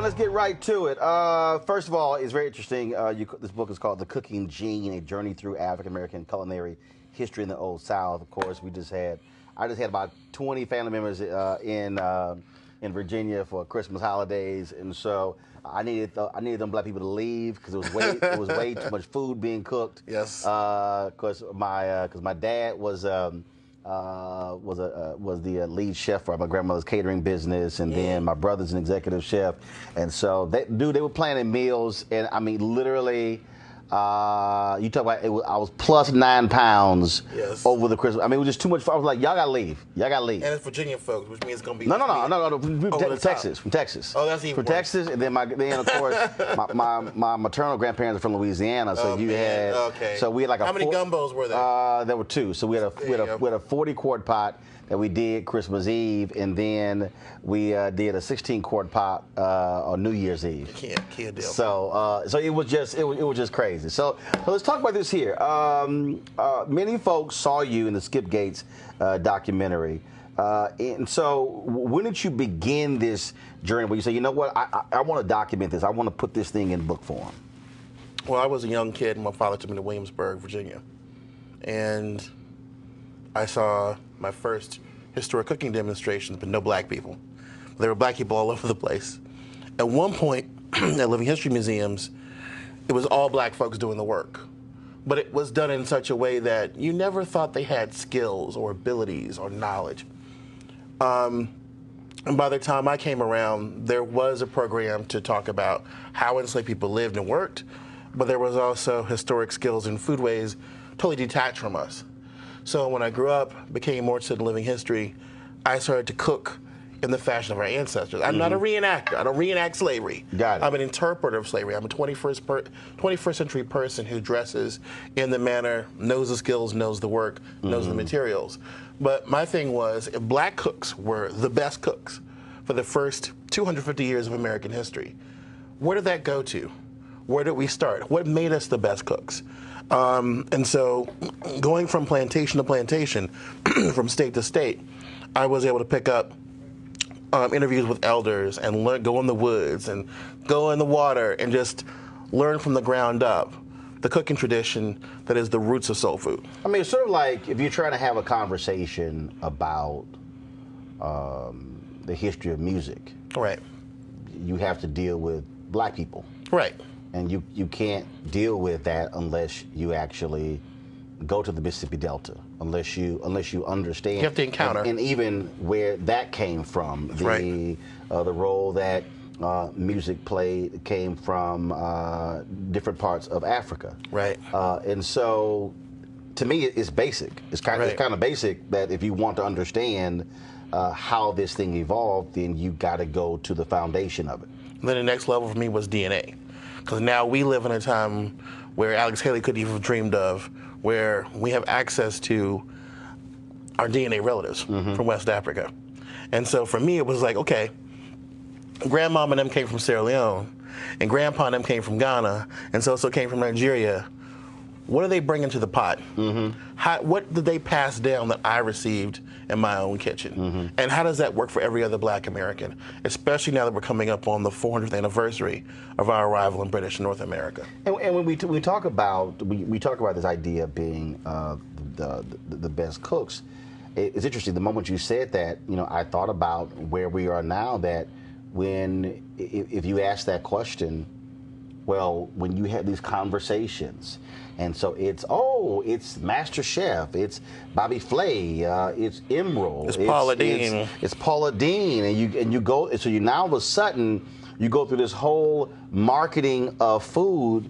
Let's get right to it. First of all, it's very interesting. This book is called The Cooking Gene, A Journey Through African-American Culinary History in the Old South. Of course, I just had about 20 family members in Virginia for Christmas holidays, and so I needed them black people to leave because it was way too much food being cooked. Yes. Because my dad was the lead chef for my grandmother's catering business, and then my brother's an executive chef, and so they were planning meals, and I mean literally. You talk about I was plus 9 pounds over the Christmas. I mean, it was just too much. I was like, y'all gotta leave. Y'all gotta leave. And it's Virginia folks, which means it's gonna be no. From Texas. Oh, that's even from worse. Texas, and then of course my maternal grandparents are from Louisiana, so so we had like how many gumbos were there? There were 2. So we had a 40-quart pot that we did Christmas Eve, and then we did a 16-quart pot on New Year's Eve. Can't deal. So it was just crazy. So let's talk about this here. Many folks saw you in the Skip Gates documentary, and so when did you begin this journey where you say, you know what, I want to document this. I want to put this thing in book form? Well, I was a young kid, and my father took me to Williamsburg, Virginia, and I saw my first historic cooking demonstrations, but no black people. There were black people all over the place. At one point, at Living History museums, it was all black folks doing the work. But it was done in such a way that you never thought they had skills or abilities or knowledge. And by the time I came around, there was a program to talk about how enslaved people lived and worked, but there was also historic skills and foodways totally detached from us. So when I grew up, became more interested in living history, I started to cook in the fashion of our ancestors. I'm not a reenactor. I don't reenact slavery. Got it. I'm an interpreter of slavery. I'm a 21st century person who dresses in the manner, knows the skills, knows the work, knows the materials. But my thing was, if black cooks were the best cooks for the first 250 years of American history, where did that go to? Where did we start? What made us the best cooks? And so going from plantation to plantation, from state to state, I was able to pick up interviews with elders and go in the woods and go in the water and just learn from the ground up the cooking tradition that is the roots of soul food. I mean, it's sort of like if you're trying to have a conversation about the history of music. Right. You have to deal with black people. Right. And you can't deal with that unless you actually go to the Mississippi Delta, unless you understand. You have to encounter. And even where that came from, the role that music played came from different parts of Africa. Right. And so, to me, it's basic. It's kind of basic that if you want to understand how this thing evolved, then you got to go to the foundation of it. And then the next level for me was DNA. Because now we live in a time where Alex Haley couldn't even have dreamed of, where we have access to our DNA relatives from West Africa. And so for me, it was like, okay, grandmama and them came from Sierra Leone, and grandpa and them came from Ghana, and so came from Nigeria. What are they bringing to the pot? What did they pass down that I received in my own kitchen? And how does that work for every other black American, especially now that we're coming up on the 400th anniversary of our arrival in British North America? And when we talk about this idea of being the best cooks, it's interesting. The moment you said that, I thought about where we are now. That if you ask that question, well, when you have these conversations, and so it's Master Chef, it's Bobby Flay, it's Emerald, it's Paula Deen, it's Paula Deen, and you go, so you now all of a sudden you go through this whole marketing of food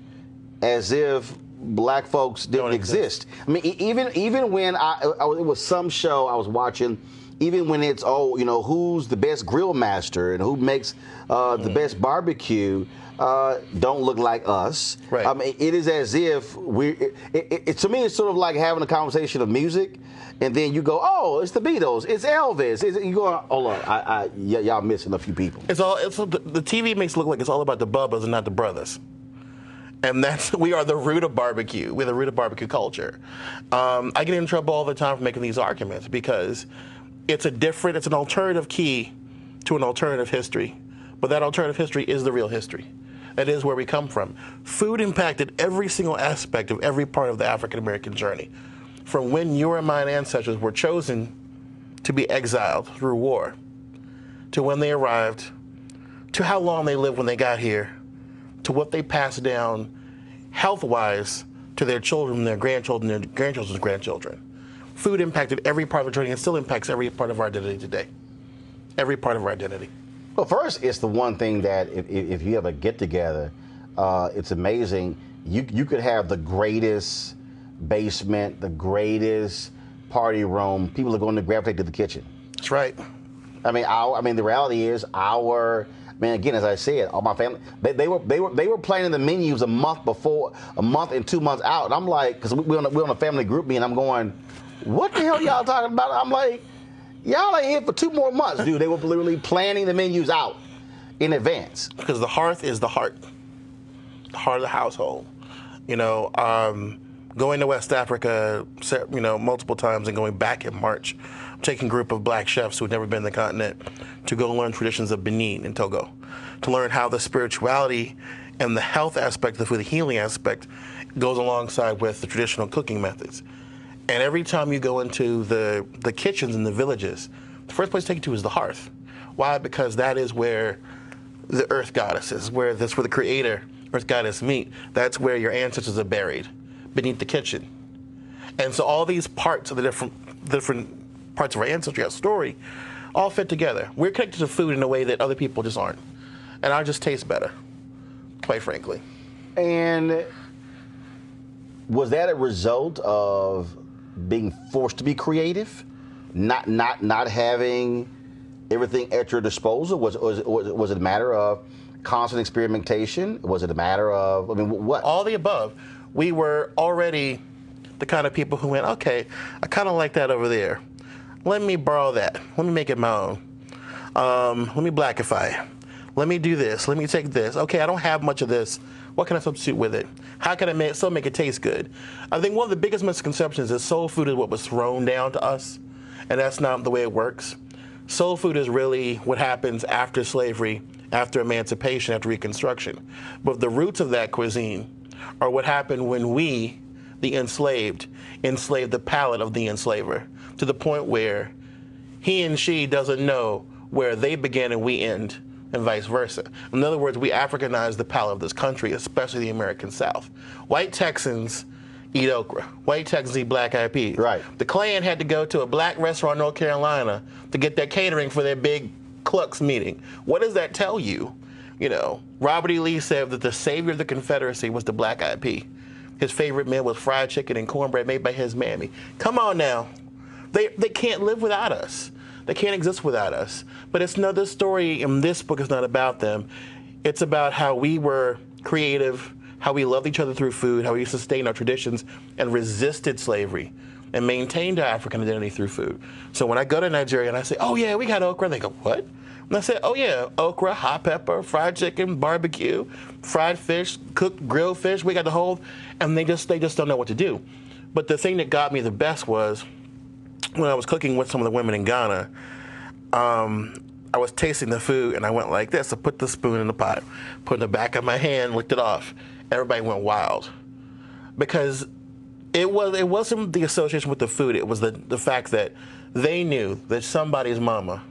as if black folks didn't exist. I mean, even when it was some show I was watching. Even when it's, who's the best grill master and who makes the best barbecue, don't look like us. Right. I mean, it is as if to me, it's sort of like having a conversation of music, and then you go, oh, it's the Beatles, it's Elvis. You go, hold on, y'all missing a few people. The TV makes it look like it's all about the Bubbas and not the brothers. And we are the root of barbecue. We're the root of barbecue culture. I get in trouble all the time for making these arguments because it's an alternative key to an alternative history, but that alternative history is the real history. That is where we come from. Food impacted every single aspect of every part of the African American journey. From when your and mine ancestors were chosen to be exiled through war, to when they arrived, to how long they lived when they got here, to what they passed down health-wise to their children, their grandchildren, their grandchildren's grandchildren. Food impacted every part of the journey and still impacts every part of our identity today. Every part of our identity. Well, first, it's the one thing that if you have a get-together, it's amazing. You could have the greatest basement, the greatest party room. People are going to gravitate to the kitchen. That's right. I mean, the reality is again, as I said, all my family, they were planning the menus a month before, a month and 2 months out, and I'm like, because we're on a family group meeting, I'm going, what the hell y'all talking about? I'm like, y'all ain't here for 2 more months, dude. They were literally planning the menus out in advance. Because the hearth is the heart of the household. Going to West Africa, multiple times and going back in March, taking a group of black chefs who had never been in the continent to go learn traditions of Benin and Togo, to learn how the spirituality and the health aspect, the food, the healing aspect, goes alongside with the traditional cooking methods. And every time you go into the kitchens in the villages, the first place to take you to is the hearth. Why? Because that is where the earth goddess is, that's where the creator, earth goddess, meet. That's where your ancestors are buried, beneath the kitchen. And so all these parts of the different parts of our ancestry, our story, all fit together. We're connected to food in a way that other people just aren't. And ours just tastes better, quite frankly. And was that a result of being forced to be creative, not having everything at your disposal? Was it a matter of constant experimentation? Was it a matter of, what? All the above. We were already the kind of people who went, okay, I kind of like that over there. Let me borrow that. Let me make it my own. Let me blackify it. Let me do this. Let me take this. Okay, I don't have much of this. What can I substitute with it? How can I still make it taste good? I think one of the biggest misconceptions is soul food is what was thrown down to us, and that's not the way it works. Soul food is really what happens after slavery, after emancipation, after Reconstruction. But the roots of that cuisine are what happened when we, the enslaved the palate of the enslaver, to the point where he and she doesn't know where they begin and we end, and vice versa. In other words, we Africanized the palate of this country, especially the American South. White Texans eat okra. White Texans eat black-eyed peas. Right. The Klan had to go to a black restaurant in North Carolina to get their catering for their big Klux meeting. What does that tell you? Robert E. Lee said that the savior of the Confederacy was the black-eyed pea. His favorite meal was fried chicken and cornbread made by his mammy. Come on now. They can't live without us. They can't exist without us. But this story in this book is not about them. It's about how we were creative, how we loved each other through food, how we sustained our traditions and resisted slavery and maintained our African identity through food. So when I go to Nigeria and I say, oh yeah, we got okra, they go, what? And I say, oh yeah, okra, hot pepper, fried chicken, barbecue, fried fish, cooked grilled fish, we got the whole, and they just don't know what to do. But the thing that got me the best was when I was cooking with some of the women in Ghana, I was tasting the food and I went like this. I put the spoon in the pot, put it in the back of my hand, licked it off. Everybody went wild. Because it wasn't the association with the food, it was the fact that they knew that somebody's mama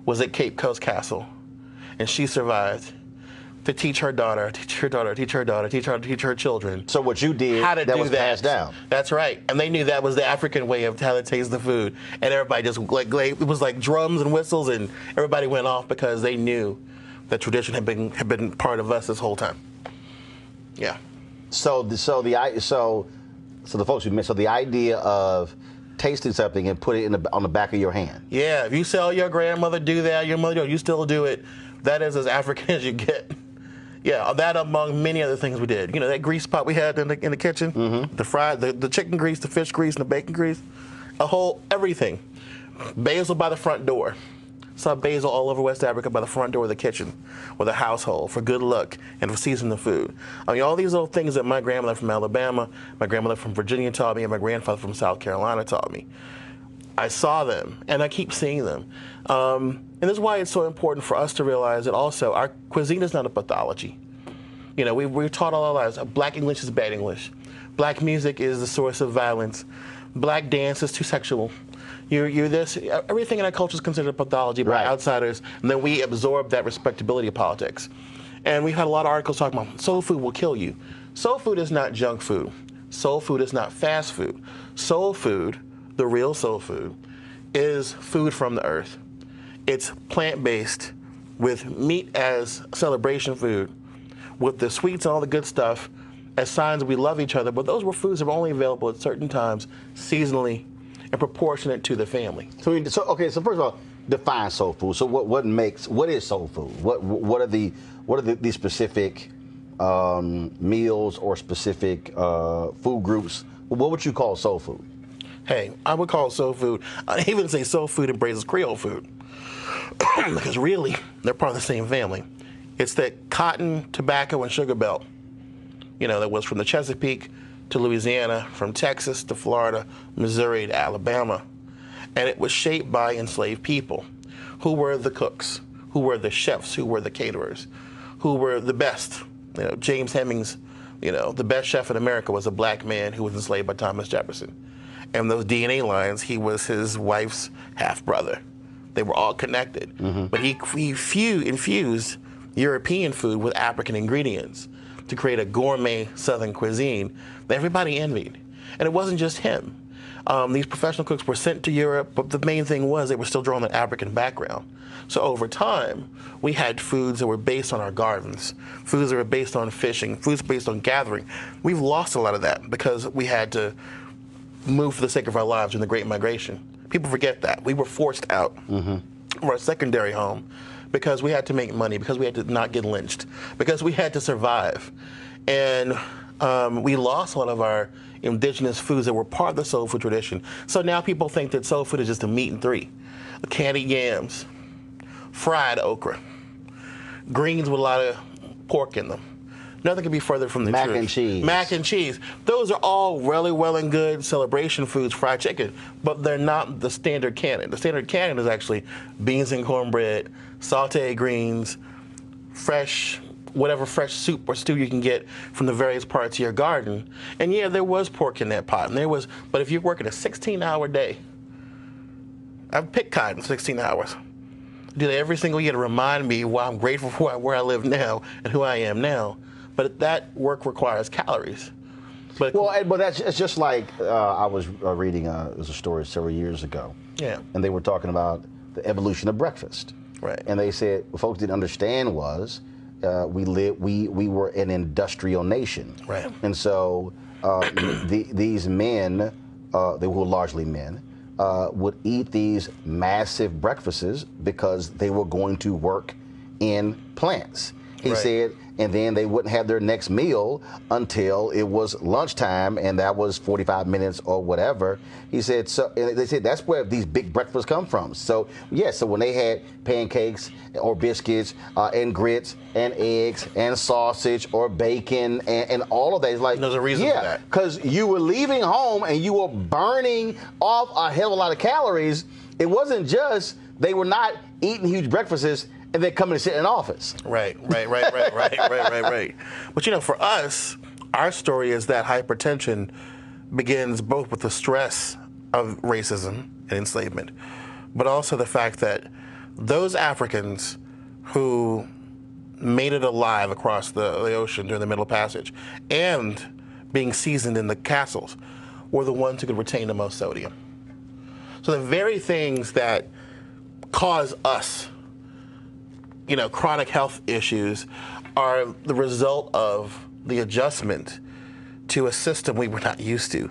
was at Cape Coast Castle and she survived to teach her daughter, teach her children. So what you did, how to that do was passed down. That's right. And they knew that was the African way of how to taste the food. And everybody just, it was like drums and whistles, and everybody went off because they knew that tradition had been part of us this whole time. Yeah. So the folks who missed, so the idea of tasting something and put it on the back of your hand. Yeah, if you saw your grandmother do that, your mother, you still do it. That is as African as you get. Yeah, that among many other things we did. That grease pot we had in the kitchen, the chicken grease, the fish grease, and the bacon grease, everything. Basil by the front door. Saw basil all over West Africa by the front door of the kitchen or the household for good luck and for seasoning the food. All these little things that my grandmother from Alabama, my grandmother from Virginia taught me, and my grandfather from South Carolina taught me. I saw them, and I keep seeing them. And this is why it's so important for us to realize that also our cuisine is not a pathology. You know, we're taught all our lives, Black English is bad English. Black music is the source of violence. Black dance is too sexual. You're this. Everything in our culture is considered a pathology by outsiders, and then we absorb that respectability of politics. And we've had a lot of articles talking about soul food will kill you. Soul food is not junk food. Soul food is not fast food. Soul food, the real soul food, is food from the earth. It's plant-based with meat as celebration food, with the sweets and all the good stuff as signs that we love each other. But those were foods that were only available at certain times, seasonally, and proportionate to the family. So first of all, define soul food. So what is soul food? What are the specific meals or specific food groups? What would you call soul food? Hey, I would call soul food. I even say soul food embraces Creole food because really they're part of the same family. It's that cotton, tobacco, and sugar belt. You know, that was from the Chesapeake to Louisiana, from Texas to Florida, Missouri to Alabama. And it was shaped by enslaved people who were the cooks, who were the chefs, who were the caterers, who were the best. You know, James Hemings, you know, the best chef in America was a black man who was enslaved by Thomas Jefferson. And those DNA lines, he was his wife's half-brother. They were all connected. But he infused European food with African ingredients to create a gourmet Southern cuisine that everybody envied. And it wasn't just him. These professional cooks were sent to Europe, but the main thing was they were still drawing an African background. So over time, we had foods that were based on our gardens, foods that were based on fishing, foods based on gathering. We've lost a lot of that because we had to move for the sake of our lives in the Great Migration. People forget that. We were forced out of our secondary home because we had to make money, because we had to not get lynched, because we had to survive. And we lost a lot of our indigenous foods that were part of the soul food tradition. So now people think that soul food is just a meat and three. Candied yams, fried okra, greens with a lot of pork in them. Nothing can be further from the truth. Mac and cheese. Mac and cheese. Those are all really well and good celebration foods, fried chicken, but they're not the standard canon. The standard canon is actually beans and cornbread, sauteed greens, fresh, whatever fresh soup or stew you can get from the various parts of your garden. And yeah, there was pork in that pot, and but if you're working a 16-hour day, I've picked cotton 16 hours. I do that every single year to remind me why I'm grateful for where I live now and who I am now. But that work requires calories. But it's just like I was reading it was a story several years ago. Yeah. And they were talking about the evolution of breakfast. Right. And they said what folks didn't understand was we were an industrial nation. Right. And so these men, they were largely men, would eat these massive breakfasts because they were going to work in plants. He said, and then they wouldn't have their next meal until it was lunchtime, and that was 45 minutes or whatever. He said, so and they said that's where these big breakfasts come from. So, so when they had pancakes or biscuits and grits and eggs and sausage or bacon and all of that, it's like, there's a reason for that. Because you were leaving home and you were burning off a hell of a lot of calories. It wasn't just, they were not eating huge breakfasts and then coming to sit in an office. Right. But you know, for us, our story is that hypertension begins both with the stress of racism and enslavement, but also the fact that those Africans who made it alive across the ocean during the Middle Passage and being seasoned in the castles were the ones who could retain the most sodium. So the very things that cause us chronic health issues are the result of the adjustment to a system we were not used to.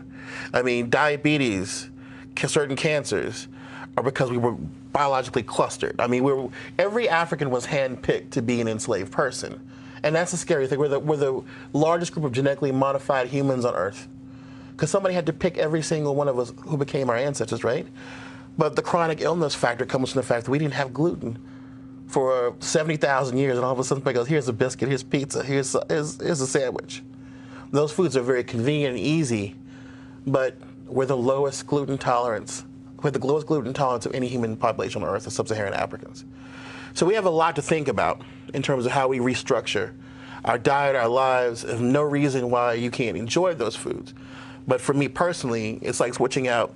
I mean, diabetes, certain cancers are because we were biologically clustered. I mean, every African was handpicked to be an enslaved person. And that's the scary thing. We're the largest group of genetically modified humans on Earth. Because somebody had to pick every single one of us who became our ancestors, right? But the chronic illness factor comes from the fact that we didn't have gluten for 70,000 years, and all of a sudden somebody goes, here's a biscuit, here's pizza, here's a sandwich. Those foods are very convenient and easy, but we're the lowest gluten tolerance who have the lowest gluten tolerance of any human population on Earth, are sub-Saharan Africans. So we have a lot to think about in terms of how we restructure our diet, our lives. There's no reason why you can't enjoy those foods. But for me personally, it's like switching out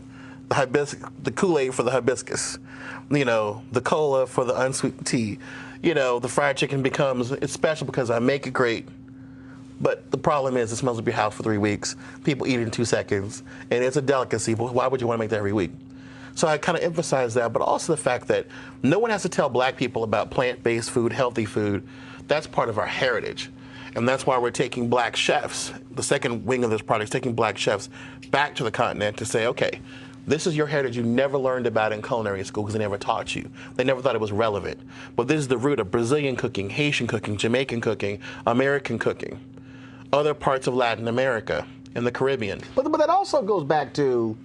the Kool-Aid for the hibiscus, the cola for the unsweetened tea. The fried chicken it's special because I make it great. But the problem is it smells up your house for 3 weeks. People eat it in 2 seconds. And it's a delicacy. But why would you want to make that every week? So I kind of emphasize that, but also the fact that no one has to tell black people about plant-based food, healthy food. That's part of our heritage. And that's why we're taking black chefs, the second wing of this project is taking black chefs back to the continent to say, okay, this is your heritage you never learned about in culinary school because they never taught you. They never thought it was relevant. But this is the root of Brazilian cooking, Haitian cooking, Jamaican cooking, American cooking, other parts of Latin America and the Caribbean. But that also goes back to,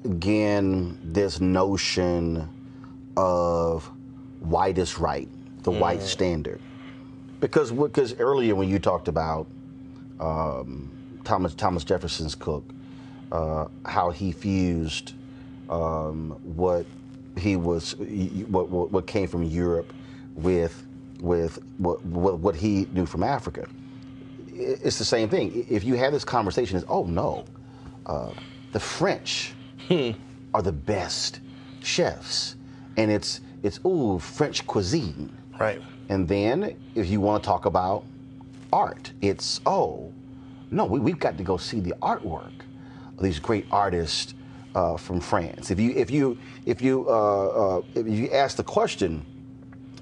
again, this notion of white is right, the white standard. Because earlier when you talked about Thomas Jefferson's cook, how he fused what came from Europe with what he knew from Africa. It's the same thing. If you have this conversation, it's the French are the best chefs, and it's French cuisine. Right. And then if you want to talk about art, it's we've got to go see the artwork of these great artists from France. If you ask the question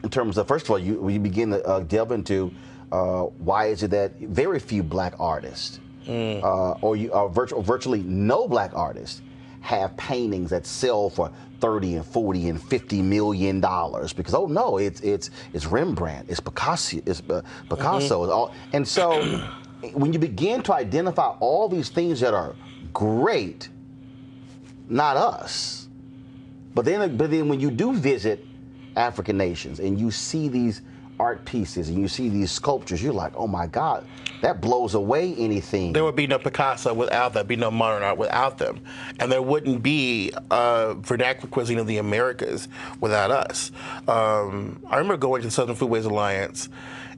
in terms of, first of all, you begin to delve into why is it that very few black artists or virtually no black artists have paintings that sell for $30 and $40 and $50 million because it's Rembrandt, it's Picasso, and so when you begin to identify all these things that are great, not us, but then when you do visit African nations and you see these art pieces and you see these sculptures, you're like, oh my God, that blows away anything. There would be no Picasso without that, be no modern art without them. And there wouldn't be a vernacular cuisine of the Americas without us. I remember going to the Southern Foodways Alliance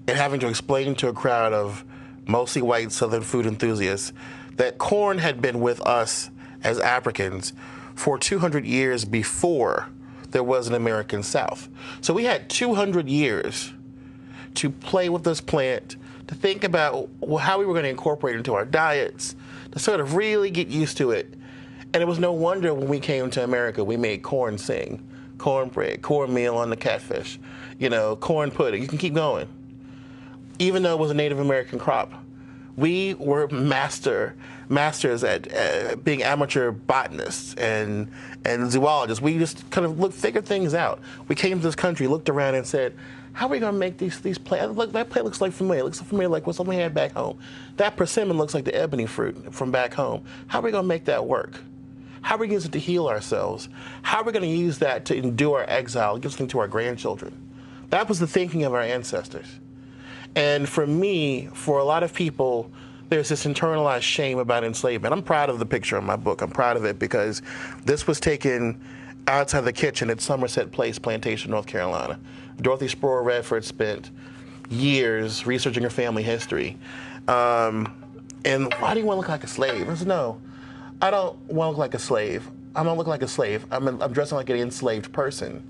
and having to explain to a crowd of mostly white Southern food enthusiasts that corn had been with us as Africans for 200 years before there was an American South. So we had 200 years to play with this plant, to think about how we were going to incorporate it into our diets, to sort of really get used to it. And it was no wonder when we came to America, we made corn sing, cornbread, cornmeal on the catfish, corn pudding. You can keep going. Even though it was a Native American crop, we were masters at being amateur botanists and zoologists. We just kind of figured things out. We came to this country, looked around, and said, how are we going to make these plants? Look, that plant looks familiar. It looks familiar like what something we had back home. That persimmon looks like the ebony fruit from back home. How are we going to make that work? How are we going to use it to heal ourselves? How are we going to use that to endure our exile and give something to our grandchildren? That was the thinking of our ancestors. And for me, for a lot of people, there's this internalized shame about enslavement. I'm proud of the picture in my book. I'm proud of it because this was taken outside the kitchen at Somerset Place Plantation, North Carolina. Dorothy Sproul Redford spent years researching her family history. And why do you want to look like a slave? I said, no, I don't want to look like a slave. I don't look like a slave. I'm dressing like an enslaved person.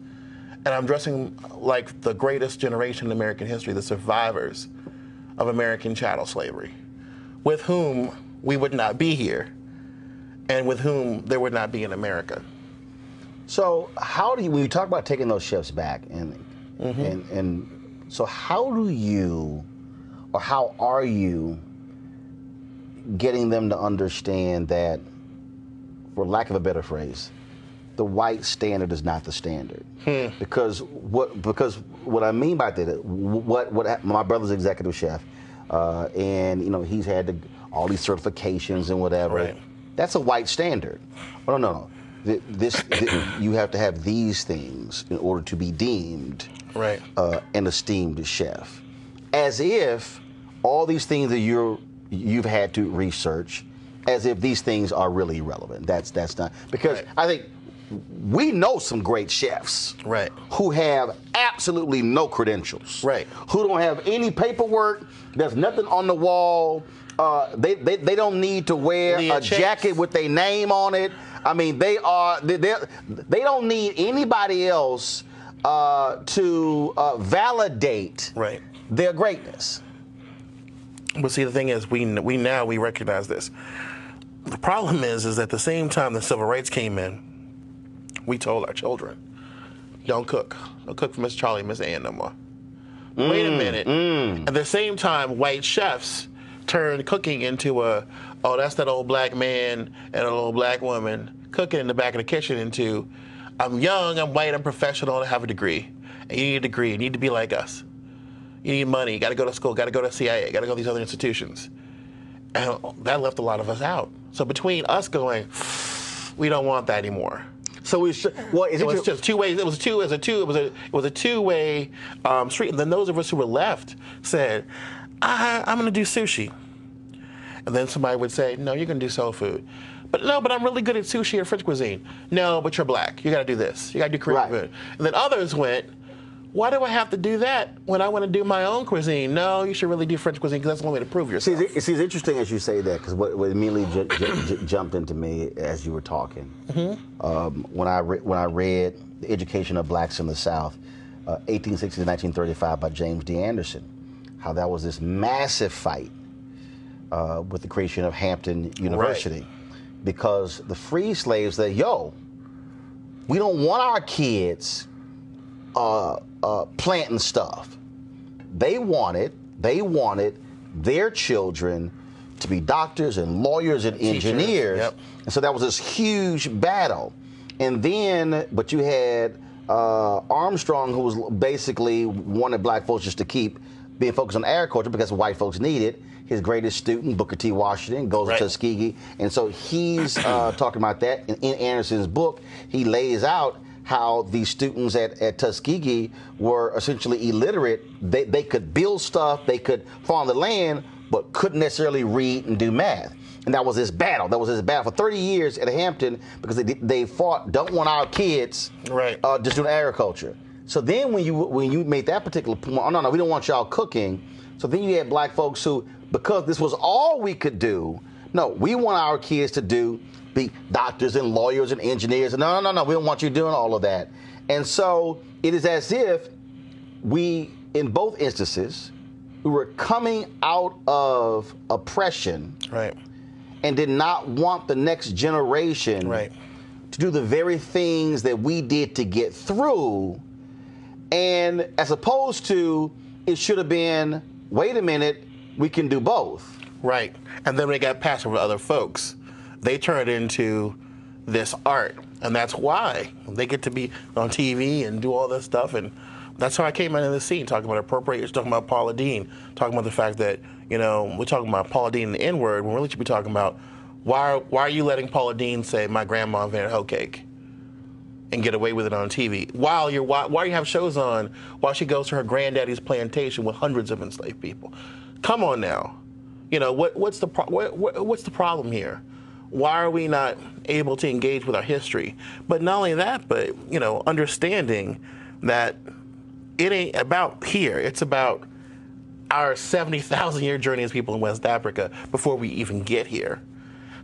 And I'm dressing like the greatest generation in American history, the survivors of American chattel slavery, with whom we would not be here and with whom there would not be in America. So when you talk about taking those chefs back, and so how do you, or how are you getting them to understand that, for lack of a better phrase, the white standard is not the standard? Because what I mean by that, what my brother's executive chef, and he's had all these certifications and whatever. Right. That's a white standard. Oh, no. You have to have these things in order to be deemed right. An esteemed chef, as if all these things that you've had to research, as if these things are really relevant. That's not, because right. I think we know some great chefs, right, who have absolutely no credentials, right, who don't have any paperwork. There's nothing on the wall. They don't need to wear a jacket with their name on it. I mean, they don't need anybody else to validate their greatness. But see, the thing is, we recognize this. The problem is at the same time the civil rights came in, we told our children, don't cook. Don't cook for Miss Charlie and Miss Ann no more. Wait a minute. At the same time, white chefs turned cooking into that's that old black man and an old black woman cooking in the back of the kitchen into, I'm young, I'm white, I'm professional, I have a degree. And you need a degree, you need to be like us. You need money, you got to go to school, got to go to CIA, got to go to these other institutions. And that left a lot of us out. So between us going, we don't want that anymore. So it was just two ways. It was a two-way street. And then those of us who were left said, I'm going to do sushi. And then somebody would say, no, you're going to do soul food. But I'm really good at sushi or French cuisine. No, but you're black. You got to do this. You got to do Korean food. And then others went, why do I have to do that when I want to do my own cuisine? No, you should really do French cuisine because that's the only way to prove yourself. See, it's interesting as you say that, because what immediately jumped into me as you were talking, when I read The Education of Blacks in the South, 1860 to 1935 by James D. Anderson, how that was this massive fight with the creation of Hampton University, because the free slaves said, we don't want our kids planting stuff. They wanted their children to be doctors and lawyers and engineers. And so that was this huge battle. And then, but you had Armstrong, who was basically wanted black folks just to keep being focused on agriculture because white folks needed. His greatest student, Booker T. Washington, goes to Tuskegee. And so he's talking about that. In Anderson's book, he lays out how the students at Tuskegee were essentially illiterate. They could build stuff, they could farm the land, but couldn't necessarily read and do math. And that was his battle. That was his battle for 30 years at Hampton, because they fought, don't want our kids just doing agriculture. So then when you made that particular point, oh, no, we don't want y'all cooking. So then you had black folks who, because this was all we could do, no, we want our kids to be doctors and lawyers and engineers. No, we don't want you doing all of that. And so it is as if we, in both instances, we were coming out of oppression and did not want the next generation to do the very things that we did to get through. And as opposed to, it should have been, wait a minute, we can do both. Right. And then when it got passed over to other folks, they turn it into this art. And that's why they get to be on TV and do all this stuff. And that's how I came into the scene, talking about appropriation, talking about Paula Deen, talking about the fact that, we're talking about Paula Deen and the N-word, when we really should be talking about why are you letting Paula Deen say my grandma invented hoe cake and get away with it on TV while you have shows on while she goes to her granddaddy's plantation with hundreds of enslaved people? Come on now. What's the problem here? Why are we not able to engage with our history? But not only that, but understanding that it ain't about here. It's about our 70,000-year journey as people in West Africa before we even get here.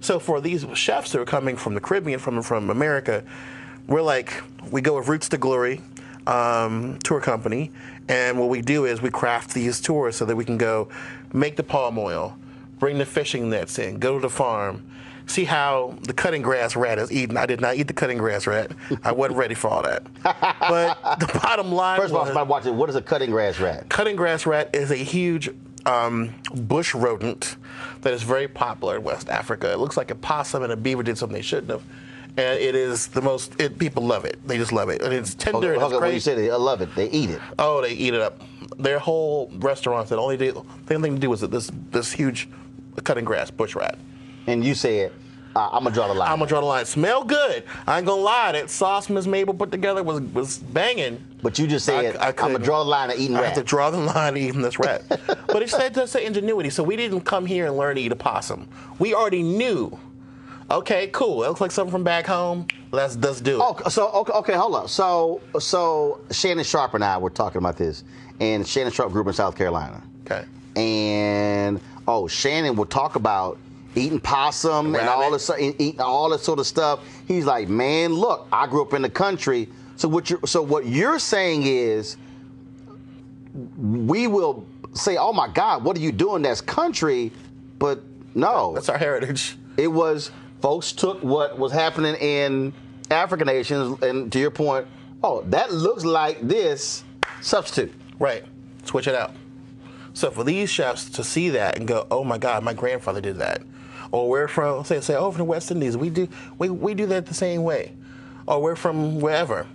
So for these chefs that are coming from the Caribbean, from America, we go with Roots to Glory tour company, and what we do is we craft these tours so that we can go make the palm oil, bring the fishing nets in, go to the farm, see how the cutting grass rat is eaten. I did not eat the cutting grass rat. I wasn't ready for all that. But the bottom line First of all, somebody watching, what is a cutting grass rat? Cutting grass rat is a huge bush rodent that is very popular in West Africa. It looks like a possum, and a beaver did something they shouldn't have. And it is the most, people love it. They just love it. And it's tender and it's great. When you say they love it, they eat it. Oh, they eat it up. Their whole restaurants, the only thing to do is this huge cutting grass bush rat. And you said, I'm going to draw the line. I'm going to draw the line. Smell good. I ain't going to lie. That sauce Miss Mabel put together was banging. But you just said, I'm going to draw the line of eating rat. I have to draw the line of eating this rat. But it does say ingenuity. So we didn't come here and learn to eat a possum. We already knew Okay, cool. It looks like something from back home. Let's do it. Okay, hold on. So Shannon Sharp and I were talking about this, and Shannon Sharp grew up in South Carolina. Okay. And Shannon would talk about eating possum and all this, eating all this sort of stuff. He's like, man, look, I grew up in the country. So what you're saying is, we will say, oh my God, what are you doing? That's country, but no, that's our heritage. It was folks took what was happening in African nations, and to your point, that looks like this. Substitute. Right. Switch it out. So for these chefs to see that and go, oh my God, my grandfather did that. Or we're from, say, from the West Indies, we do that the same way. Or we're from wherever.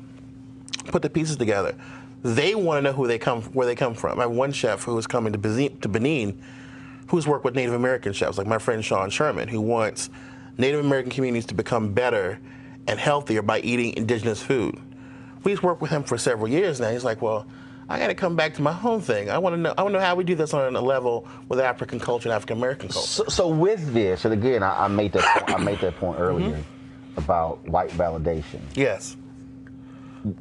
Put the pieces together. They want to know where they come from. I have one chef who is coming to Benin, who's worked with Native American chefs, like my friend Sean Sherman, who wants Native American communities to become better and healthier by eating indigenous food. We've worked with him for several years now. He's like, well, I got to come back to my home thing. I want to know how we do this on a level with African culture and African American culture. So with this, and again, I made that point earlier about white validation. Yes.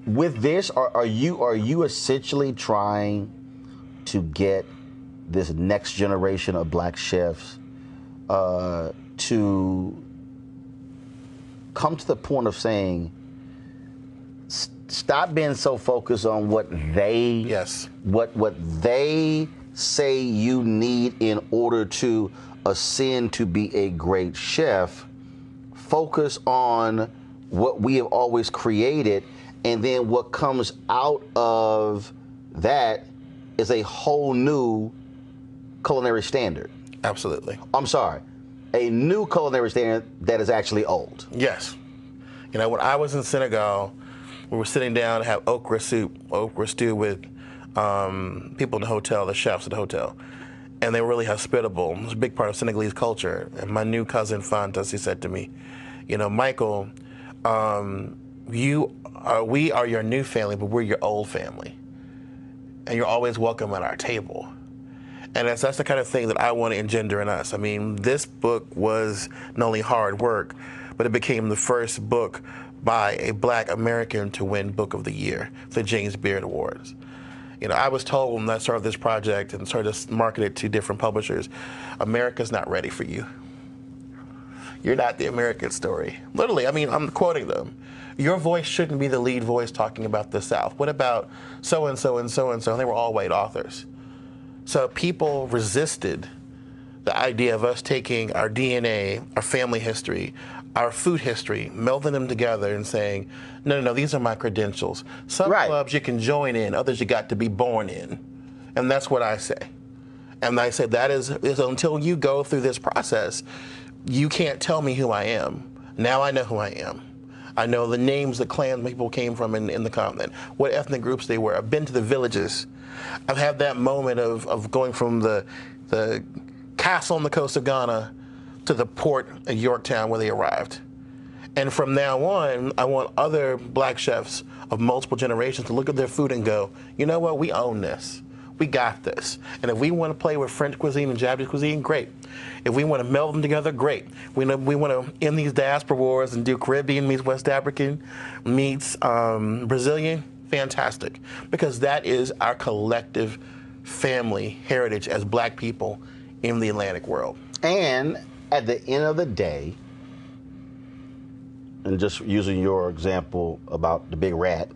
With this, are you essentially trying to get this next generation of black chefs to come to the point of saying, stop being so focused on what they what they say you need in order to ascend to be a great chef. Focus on what we have always created, and then what comes out of that is a whole new culinary standard. Absolutely. I'm sorry. A new culinary standard that is actually old. Yes. You know, when I was in Senegal, we were sitting down to have okra stew with people in the hotel, the chefs at the hotel. And they were really hospitable. It was a big part of Senegalese culture. And my new cousin, Fantasy, said to me, you know, Michael, we are your new family, but we're your old family. And you're always welcome at our table. And that's the kind of thing that I want to engender in us. I mean, this book was not only hard work, but it became the first book by a black American to win Book of the Year, the James Beard Awards. You know, I was told when I started this project and started to market it to different publishers, America's not ready for you. You're not the American story. Literally, I mean, I'm quoting them. Your voice shouldn't be the lead voice talking about the South. What about so-and-so and so-and-so? And they were all white authors. So people resisted the idea of us taking our DNA, our family history, our food history, melding them together and saying, no, these are my credentials. Some clubs you can join in, others you got to be born in. And that's what I say. And I say that is until you go through this process, you can't tell me who I am. Now I know who I am. I know the names the clans people came from in the continent, what ethnic groups they were. I've been to the villages. I've had that moment of going from the castle on the coast of Ghana to the port at Yorktown where they arrived. And from now on, I want other black chefs of multiple generations to look at their food and go, you know what, we own this. We got this. And if we want to play with French cuisine and Japanese cuisine, great. If we want to meld them together, great. We want to end these diaspora wars and do Caribbean meets West African meets Brazilian, fantastic. Because that is our collective family heritage as black people in the Atlantic world. And at the end of the day, and just using your example about the big rat,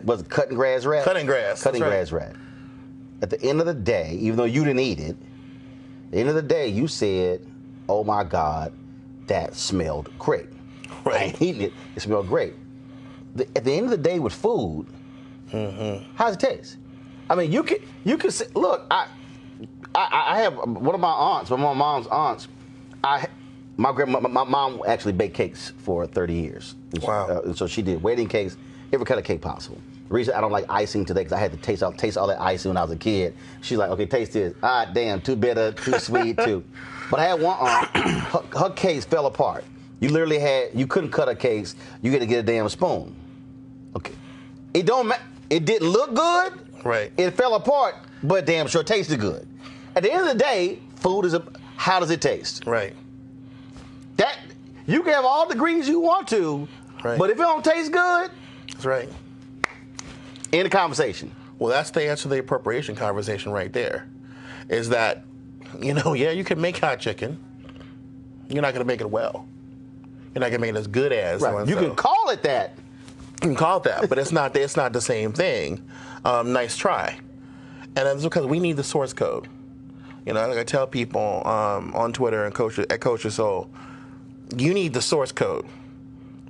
was it cutting grass rat? Cutting grass. Cutting grass rat. At the end of the day, even though you didn't eat it, at the end of the day, you said, oh my God, that smelled great. Right. I ain't eating it, it smelled great. At the end of the day with food, how does it taste? I mean, you can say, look, I have one of my aunts, one of my mom's aunts, my mom actually baked cakes for 30 years. Wow. And so she did wedding cakes, every kind of cake possible. The reason I don't like icing today because I had to taste all that icing when I was a kid. She's like, okay, taste this. Ah, damn, too bitter, too sweet, too. But I had one aunt, her cakes fell apart. You literally you couldn't cut her cakes. You had to get a damn spoon. Okay. It don't matter. It didn't look good. Right. It fell apart, but damn sure tasted good. At the end of the day, food is how does it taste? Right. You can have all the ingredients you want to, Right. but if it don't taste good, That's right. end the conversation. Well, that's the answer to the appropriation conversation right there. Is that, yeah, you can make hot chicken. You're not going to make it well. You're not going to make it as good as. Right. You can call it that. You can call it that, but it's not the same thing. Nice try. And that's because we need the source code. Like I tell people on Twitter and at Coach Your Soul, you need the source code.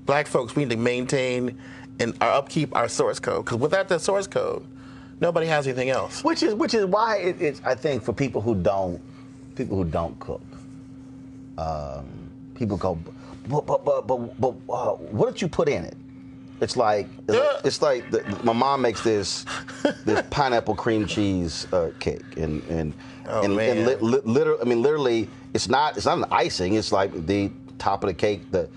Black folks, we need to maintain and upkeep our source code, because without that source code, nobody has anything else. Which is why it's I think for people who don't cook, people go, but what did you put in it? It's like my mom makes this pineapple cream cheese cake, and literally it's not an icing. It's like the top of the cake, the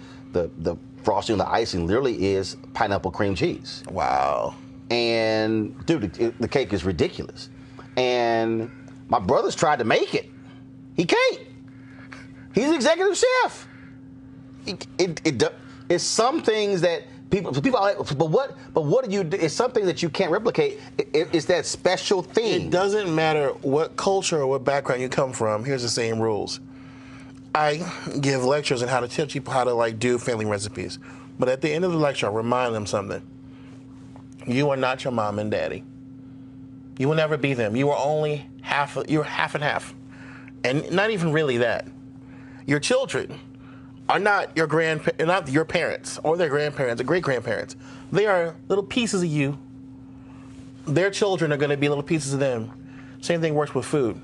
frosting on the icing literally is pineapple cream cheese. Wow. And dude, the cake is ridiculous. And my brother's tried to make it. He can't. He's executive chef. It's some things that people are like, but what do you do? It's something that you can't replicate. It's that special thing. It doesn't matter what culture or what background you come from. Here's the same rules. I give lectures on how to teach people how to do family recipes. But at the end of the lecture, I remind them something. You are not your mom and daddy. You will never be them. You are only you're half and half. And not even really that. Your children are not not your parents or their grandparents or great-grandparents. They are little pieces of you. Their children are going to be little pieces of them. Same thing works with food.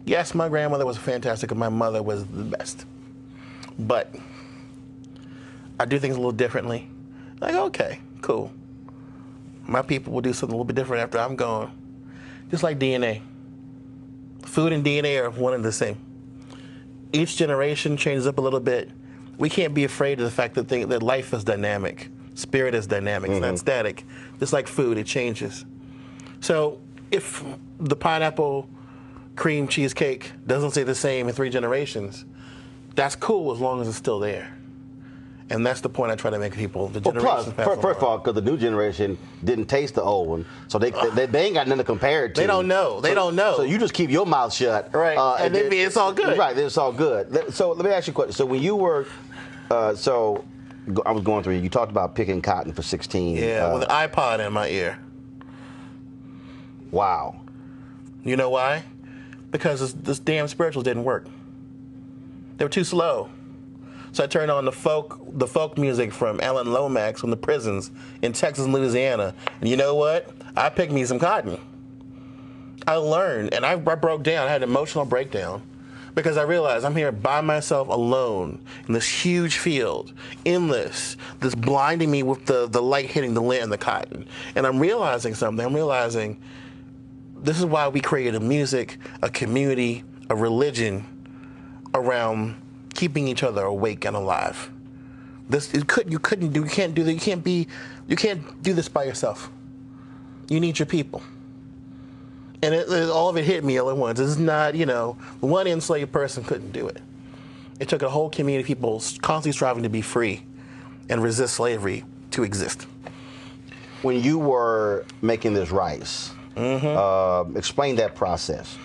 Yes, my grandmother was fantastic and my mother was the best. But I do things a little differently. Okay, cool. My people will do something a little bit different after I'm gone. Just like DNA. Food and DNA are one and the same. Each generation changes up a little bit. We can't be afraid of the fact that life is dynamic. Spirit is dynamic. It's not static. Just like food, it changes. So if the pineapple cream cheesecake doesn't stay the same in 3 generations, that's cool as long as it's still there. And that's the point I try to make people. The generations pass first of all, because the new generation didn't taste the old one, so they ain't got nothing to compare it to. They don't know. They don't know. So you just keep your mouth shut. Right. And then it's all good. Right. It's all good. So let me ask you a question. So when you were, I was going through, you talked about picking cotton for 16. Yeah, with an iPod in my ear. Wow. You know why? Because this damn spirituals didn't work. They were too slow. So I turned on the folk music from Alan Lomax from the prisons in Texas and Louisiana. And you know what? I picked me some cotton. I learned, and I broke down. I had an emotional breakdown because I realized I'm here by myself alone in this huge field, endless, this blinding me with the light hitting the lint and the cotton. And I'm realizing something. I'm realizing this is why we created a music, a community, a religion around keeping each other awake and alive. You can't do this by yourself. You need your people. And all of it hit me all at once. This is not, one enslaved person couldn't do it. It took a whole community of people constantly striving to be free and resist slavery to exist. When you were making this rice, explain that process.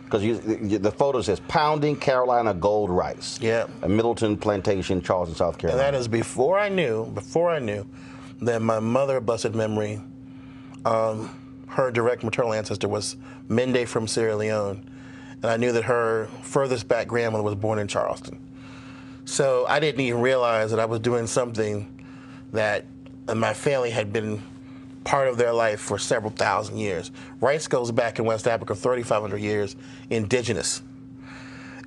Because the photo says pounding Carolina gold rice. Yeah. A Middleton Plantation, Charleston, South Carolina. And that is before I knew that my mother, blessed memory, her direct maternal ancestor was Mende from Sierra Leone. And I knew that her furthest back grandmother was born in Charleston. So I didn't even realize that I was doing something that my family had been part of their life for several thousand years. Rice goes back in West Africa 3,500 years, indigenous.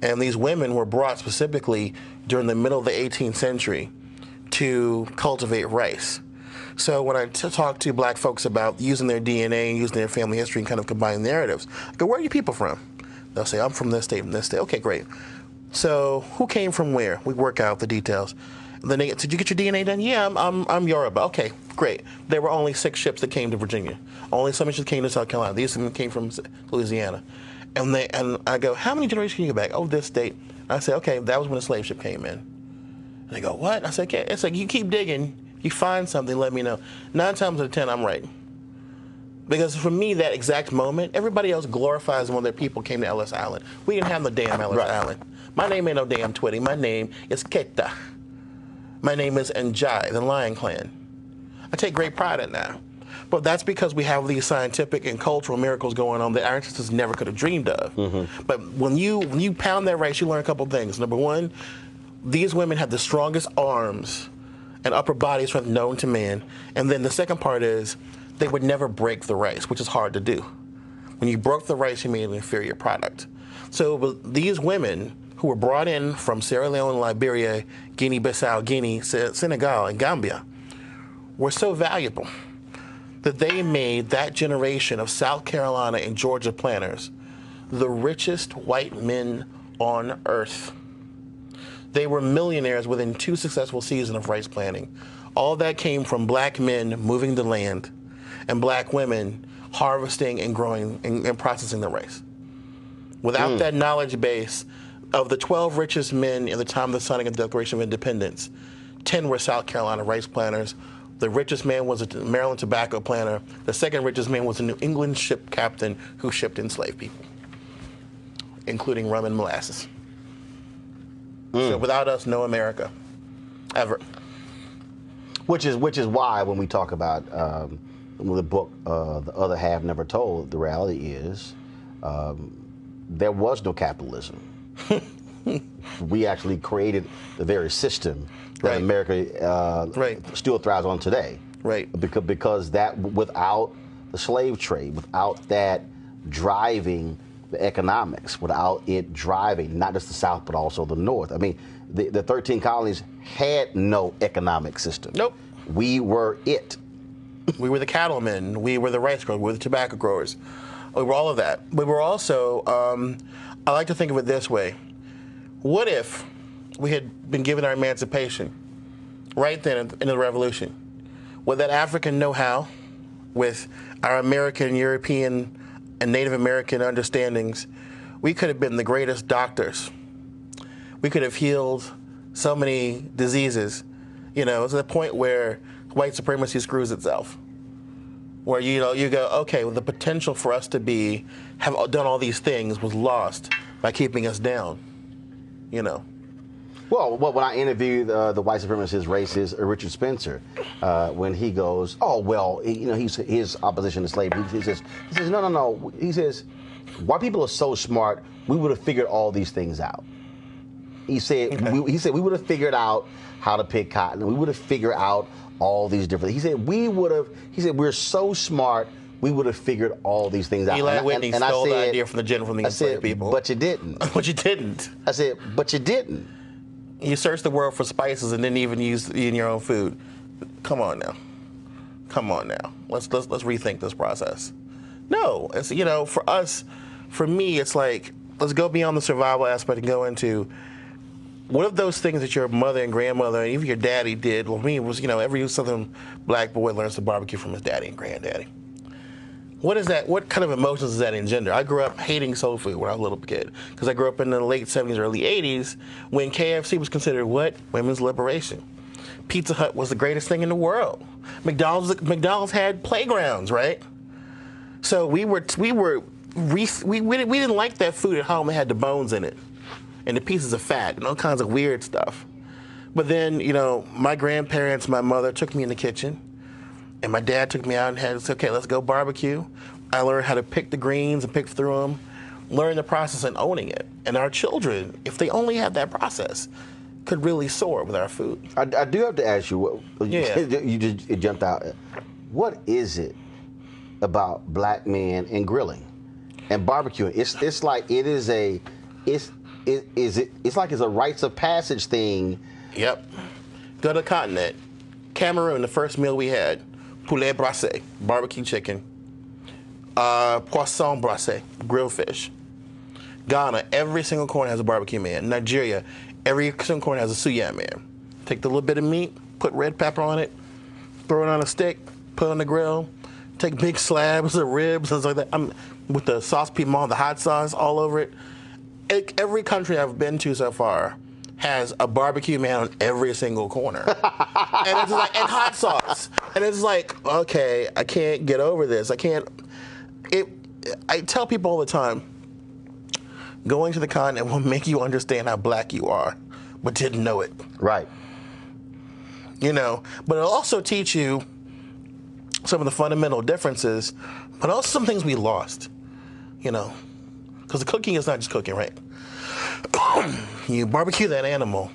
And these women were brought specifically during the middle of the 18th century to cultivate rice. So when I talk to black folks about using their DNA and using their family history and kind of combining narratives, I go, where are you people from? They'll say, I'm from this state, from this state. Okay, great. So who came from where? We work out the details. Then they get, did you get your DNA done? Yeah, I'm Yoruba. Okay, great. There were only 6 ships that came to Virginia. Only some ships came to South Carolina. These came from Louisiana. And I go, how many generations can you go back? Oh, this date. I say, okay, that was when the slave ship came in. And they go, what? I said, okay. It's like, you keep digging, you find something, let me know. 9 times out of 10, I'm right. Because for me, that exact moment, everybody else glorifies when their people came to Ellis Island. We didn't have no damn Ellis Island. My name ain't no damn Twitty. My name is Keta. My name is Njai, the Lion Clan. I take great pride in that. But that's because we have these scientific and cultural miracles going on that our ancestors never could have dreamed of. But when you pound that rice, you learn a couple things. Number one, these women have the strongest arms and upper body strength known to man. And then the second part is they would never break the rice, which is hard to do. When you broke the rice, you made an inferior product. So these women who were brought in from Sierra Leone, Liberia, Guinea-Bissau, Guinea, Senegal, and Gambia were so valuable that they made that generation of South Carolina and Georgia planters the richest white men on earth. They were millionaires within 2 successful seasons of rice planting. All that came from black men moving the land and black women harvesting and growing and processing the rice. Without that knowledge base, of the 12 richest men in the time of the signing of the Declaration of Independence, 10 were South Carolina rice planters. The richest man was a Maryland tobacco planter. The second richest man was a New England ship captain who shipped enslaved people, including rum and molasses. So without us, no America, ever. Which is why when we talk about the book, The Other Half Never Told, the reality is there was no capitalism. We actually created the very system that America still thrives on today. Right. Because that, without the slave trade, without that driving the economics, without it driving not just the South but also the North. I mean, the 13 colonies had no economic system. Nope. We were it. We were the cattlemen. We were the rice growers. We were the tobacco growers. We were all of that. We were also, I like to think of it this way. What if we had been given our emancipation right then in the Revolution? With that African know-how, with our American, European, and Native American understandings, we could have been the greatest doctors. We could have healed so many diseases. You know, it's the point where white supremacy screws itself. Where, you know, you go, okay, well, the potential for us to have done all these things was lost by keeping us down, you know. Well, when I interviewed the white supremacist racist Richard Spencer, when he goes, oh, well, you know, his opposition to slavery, he says, no. He says, white people are so smart, we would have figured all these things out. He said, we would have figured out how to pick cotton. We would have figured out all these different. He said, we're so smart, we would have figured all these things out. Eli Whitney stole the idea from the enslaved people. But you didn't. But you didn't. I said, but you didn't. You searched the world for spices and didn't even use in your own food. Come on now. Let's rethink this process. No, it's, you know, for us, for me, it's like, let's go beyond the survival aspect and go into what if those things that your mother and grandmother and even your daddy did. Well, me was, you know, every Southern black boy learns to barbecue from his daddy and granddaddy. What is that? What kind of emotions does that engender? I grew up hating soul food when I was a little kid because I grew up in the late 70s, early 80s when KFC was considered what? Women's liberation. Pizza Hut was the greatest thing in the world. McDonald's had playgrounds, right? So we didn't like that food at home that had the bones in it and the pieces of fat and all kinds of weird stuff. But then, you know, my grandparents, my mother took me in the kitchen. And my dad took me out and said, okay, let's go barbecue. I learned how to pick the greens and pick through them, learn the process and owning it. And our children, if they only had that process, could really soar with our food. I do have to ask you, it jumped out. What is it about black men and grilling and barbecuing? It's like it's like it's a rites of passage thing. Yep. Go to the continent. Cameroon, the first meal we had. Poulet brassé, barbecue chicken. Poisson brassé, grilled fish. Ghana, every single corner has a barbecue man. Nigeria, every single corner has a suya man. Take the little bit of meat, put red pepper on it, throw it on a stick, put it on the grill, take big slabs of ribs and stuff like that. With the sauce piment, the hot sauce all over it. Every country I've been to so far has a barbecue man on every single corner. And it's like, and hot sauce. And it's like, okay, I can't get over this. I tell people all the time, going to the continent will make you understand how black you are, but didn't know it. Right. You know, but it'll also teach you some of the fundamental differences, but also some things we lost, you know, because the cooking is not just cooking, right? You barbecue that animal.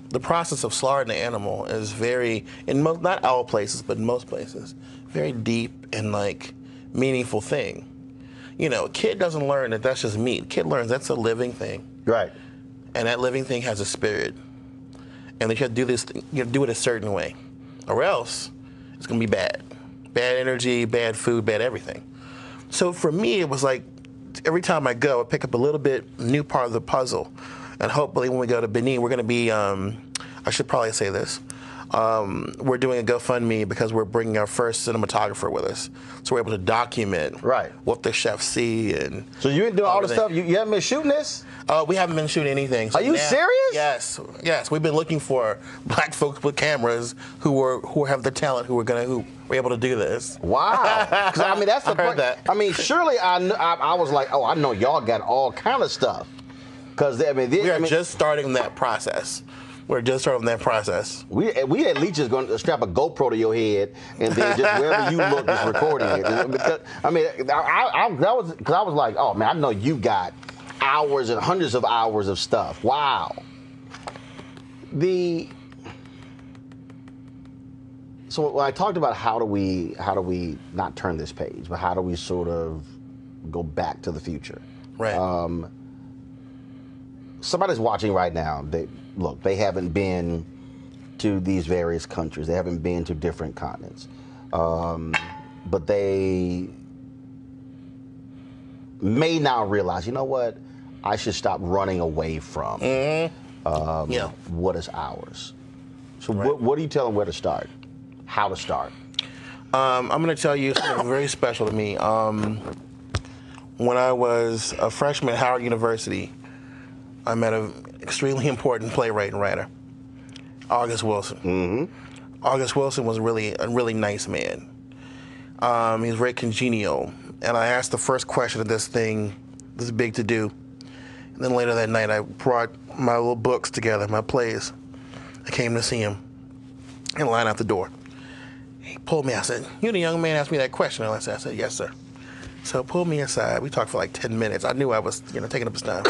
The process of slaughtering the animal is very, not all places, but in most places, very deep and like meaningful thing. You know, a kid doesn't learn that that's just meat. A kid learns that's a living thing. Right. And that living thing has a spirit. And that you have to do this, you have to do it a certain way, or else it's gonna be bad. Bad energy, bad food, bad everything. So for me, it was like, every time I go, I pick up a little bit new part of the puzzle. And hopefully when we go to Benin, we're going to be, I should probably say this, we're doing a GoFundMe because we're bringing our first cinematographer with us. So we're able to document what the chefs see. And so you ain't doing all the stuff, you haven't been shooting this? We haven't been shooting anything. So are you serious? Yes. We've been looking for black folks with cameras who have the talent, who are able to do this. Wow. Because I mean, that's the point. I mean, surely I was like, oh, I know y'all got all kind of stuff. Because I mean, we are just starting that process. We're just starting that process. We at least just going to strap a GoPro to your head and then just wherever you look, just recording it. Because I mean, I was like, oh man, I know you got hours and hundreds of hours of stuff. Wow. So when I talked about how do we not turn this page, but how do we sort of go back to the future? Right. Somebody's watching right now. They haven't been to these various countries. They haven't been to different continents. But they may now realize, you know what? I should stop running away from what is ours. So what do you tell them where to start? How to start? I'm going to tell you something very special to me. When I was a freshman at Howard University, I met an extremely important playwright and writer, August Wilson. Mm-hmm. August Wilson was a really nice man. He was very congenial. And I asked the first question of this thing, this big to do. And then later that night, I brought my little books together, my plays. I came to see him in line out the door. He pulled me. I said, "You the young man asked me that question." And I said, "Yes, sir." So pulled me aside. We talked for like 10 minutes. I knew I was, taking up his time.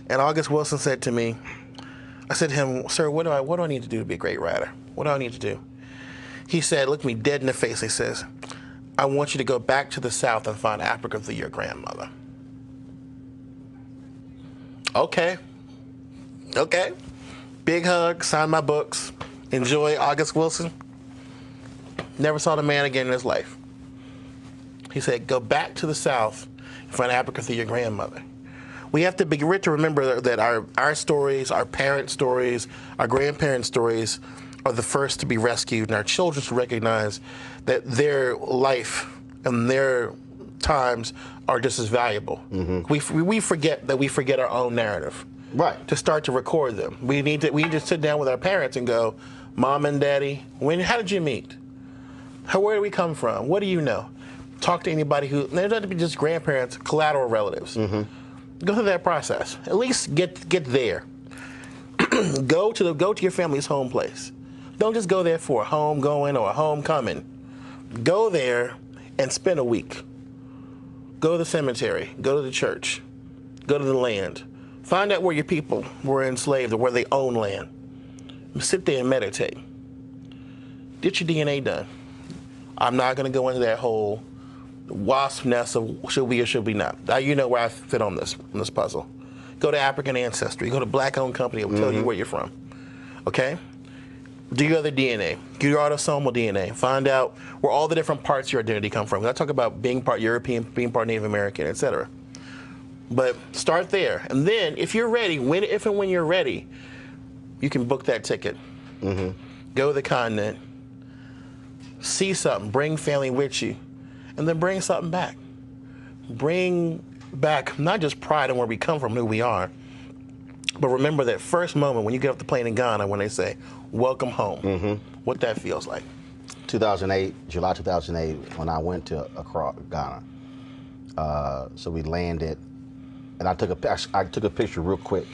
And August Wilson said to me, I said to him, "Sir, what do I need to do to be a great writer? What do I need to do?" He said, looked me dead in the face. He says, "I want you to go back to the South and find Africa through your grandmother." Okay. Big hug, sign my books. Enjoy, August Wilson. Never saw the man again in his life. He said, go back to the South and find Africa through your grandmother. We have to remember that our stories, our parents' stories, our grandparents' stories are the first to be rescued, and our children to recognize that their life and their times are just as valuable. Mm-hmm. We forget our own narrative. Right. To start to record them. We need to sit down with our parents and go, Mom and Daddy, how did you meet? Where do we come from? What do you know? Talk to anybody who, they don't have to be just grandparents, collateral relatives. Mm-hmm. Go through that process. At least get there. Go to your family's home place. Don't just go there for a homegoing or a homecoming. Go there and spend a week. Go to the cemetery. Go to the church. Go to the land. Find out where your people were enslaved or where they own land. Sit there and meditate. Get your DNA done. I'm not going to go into that whole wasp nest of should we or should we not. Now you know where I fit on this puzzle. Go to African Ancestry. Go to black-owned company. It will tell you where you're from. Okay? Do your other DNA. Do your autosomal DNA. Find out where all the different parts of your identity come from. I talk about being part European, being part Native American, etc. But start there. And then, if you're ready, if and when you're ready, you can book that ticket. Mm-hmm. Go to the continent. See something. Bring family with you. And then bring something back. Bring back not just pride in where we come from, who we are, But remember that first moment when you get off the plane in Ghana when they say, welcome home, what that feels like. 2008, July 2008, when I went to Accra, Ghana. So we landed, and I took a picture real quick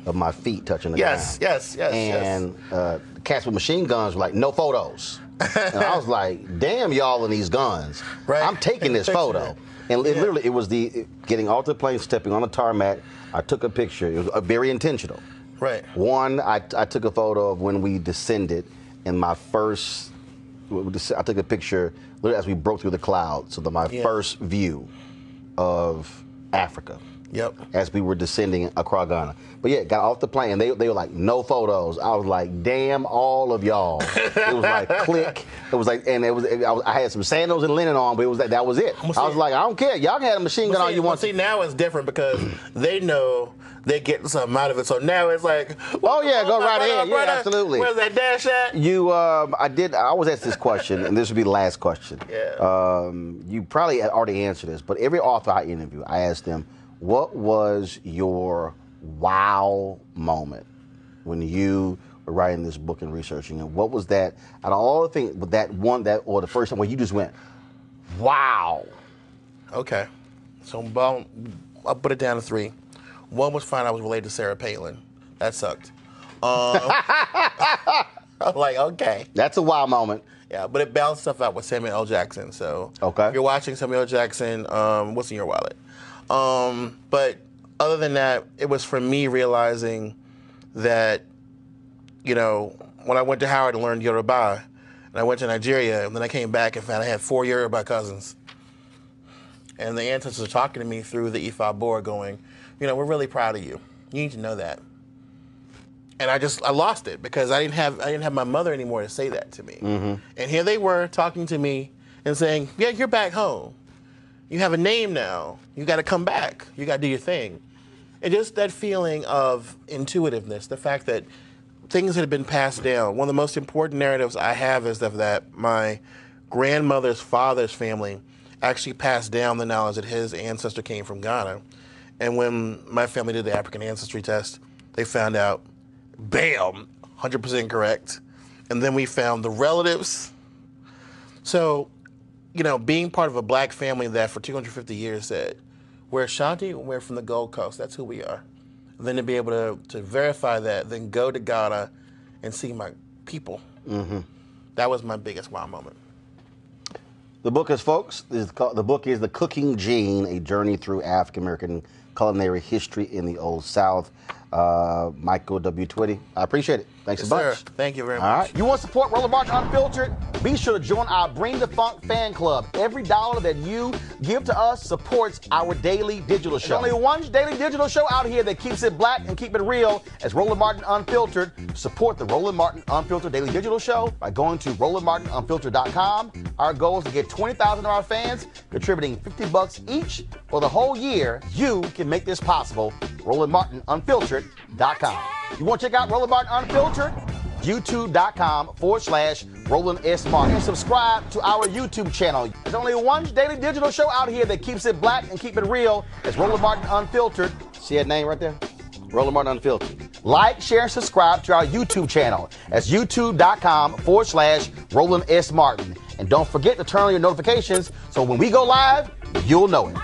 of my feet touching the ground. Yes. And the cats with machine guns were like, no photos. And I was like, damn y'all and these guns. Right. I'm taking this photo. And literally, it was getting off the plane, stepping on the tarmac. I took a picture. It was very intentional. Right. One, I took a photo of when we descended in my first, I took a picture literally as we broke through the clouds. So my first view of Africa. Yep. As we were descending across Ghana. But yeah, got off the plane, and they were like, no photos. I was like, damn all of y'all. It was like, click. It was like, and I had some sandals and linen on, but it was that was it. I was like, I don't care. Y'all can have a machine gun all you want. See, now it's different because they know they get something out of it. So now it's like, oh yeah, go right ahead. Yeah, absolutely. Where's that dash at? I always ask this question, and this would be the last question. Yeah. You probably already answered this, but every author I interview, I ask them, what was your wow moment when you were writing this book and researching it? What was that, out of all the things, or the first time where you just went, wow? Okay. So I'll put it down to 3. One was finding I was related to Sarah Palin. That sucked. I'm like, okay. That's a wow moment. Yeah, but it balanced stuff out with Samuel L. Jackson. So if you're watching Samuel L. Jackson, what's in your wallet? But other than that, it was for me realizing that, when I went to Howard and learned Yoruba, and I went to Nigeria, and then I came back and found I had 4 Yoruba cousins. And the ancestors are talking to me through the Ifa board going, we're really proud of you. You need to know that. And I lost it because I didn't have my mother anymore to say that to me. Mm-hmm. And here they were talking to me and saying, yeah, you're back home. You have a name now. You got to come back. You got to do your thing. And just that feeling of intuitiveness, the fact that things that have been passed down. One of the most important narratives I have is that my grandmother's father's family actually passed down the knowledge that his ancestor came from Ghana. And when my family did the African ancestry test, they found out, bam, 100% correct. And then we found the relatives. So, being part of a black family that for 250 years said, we're Ashanti, we're from the Gold Coast, that's who we are. And then to be able to verify that, then go to Ghana and see my people. Mm-hmm. That was my biggest wow moment. The book is The Cooking Gene, A Journey Through African American Culinary History in the Old South. Michael W. Twitty, I appreciate it. Thanks a bunch. Sir. Thank you very much. All right. You want to support Roland Martin Unfiltered? Be sure to join our Bring the Funk fan club. Every dollar that you give to us supports our daily digital show. There's only one daily digital show out here that keeps it black and keep it real. As Roland Martin Unfiltered. Support the Roland Martin Unfiltered daily digital show by going to RolandMartinUnfiltered.com. Our goal is to get 20,000 of our fans contributing $50 each for the whole year. You can make this possible. RolandMartinUnfiltered.com. You want to check out Roland Martin Unfiltered? YouTube.com/Roland S. Martin. And subscribe to our YouTube channel. There's only one daily digital show out here that keeps it black and keep it real. It's Roland Martin Unfiltered. See that name right there? Roland Martin Unfiltered. Like, share, and subscribe to our YouTube channel. That's YouTube.com/Roland S. Martin. And don't forget to turn on your notifications so when we go live, you'll know it.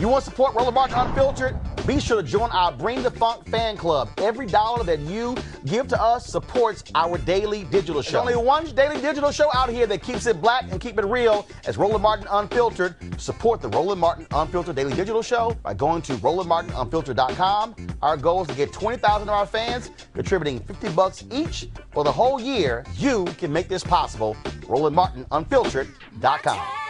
You want to support Roland Martin Unfiltered? Be sure to join our Bring the Funk fan club. Every dollar that you give to us supports our daily digital show. There's only one daily digital show out here that keeps it black and keep it real as Roland Martin Unfiltered. Support the Roland Martin Unfiltered daily digital show by going to RolandMartinUnfiltered.com. Our goal is to get 20,000 of our fans contributing $50 each for the whole year. You can make this possible. RolandMartinUnfiltered.com.